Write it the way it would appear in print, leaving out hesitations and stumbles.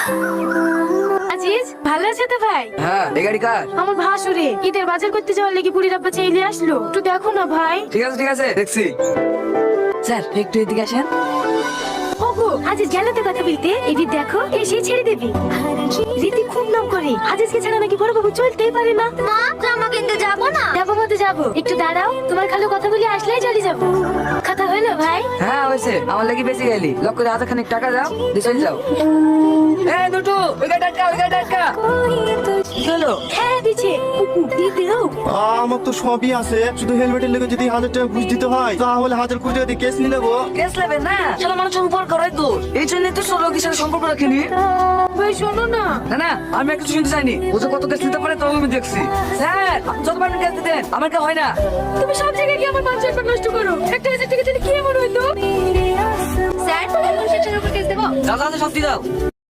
আজিজ ভালো আছে তো ভাই? হ্যাঁ, এই গাড়ি কার? আমার ভাসুরে ঈদের বাজার করতে যাওয়ার লেগে পুরীর আব্বা চাইলে আসলো, একটু দেখো না ভাই। ঠিক আছে দেখছি। স্যার একটু এদিকে আসেন। ওগো আজিজ গেল তো কথা বলতে, এটি দেখো এসে ছেড়ে দেবে। রীতি খুব নাম করে, আজিজকে ছাড়া নাকি বড় বাবু চলতেই পারে না। মা জামা কিনতে যাবো না? যাবো মতো যাবো, একটু দাঁড়াও, তোমার খালু কথা বলে আসলেই চলে যাবো। কথা হলো ভাই? হ্যাঁ হয়েছে, আমার লাগি বেশি গেলি। লক করে হাতে খানিক টাকা দাও, দিয়ে চলে যাও। এই দুটো ওই গাড়ি আটকা। কি হলো? হ্যাঁ দিছে, দিয়ে দিও। আমার তো সবই আছে, শুধু হেলমেটের লেগে যদি 1000 টাকা ঘুষ দিতে হয় তাহলে 1000 কোটি টাকা দিয়ে কেস নিয়ে নেবো। কেস নেবে না, চলো মানুষের উপর করাই তো। এই জন্য তো সব লোকের সাথে সম্পর্ক রাখিনি। ভাই শোনো না। না আমি আর কিছু শুনতে চাইনি। ও যে কত কেস নিতে পারে তাও আমি দেখছি। স্যার যত পারেন কেস দিতেন, আমার কে হয় না। তুমি সব জায়গায় কি আমার বাচ্চার নষ্ট করো? একটা হাজার টাকা দিলে কি এমন হইতো? স্যার, 50 টাকার উপর কেস দেবো? দাদা সব দিয়ে দাও।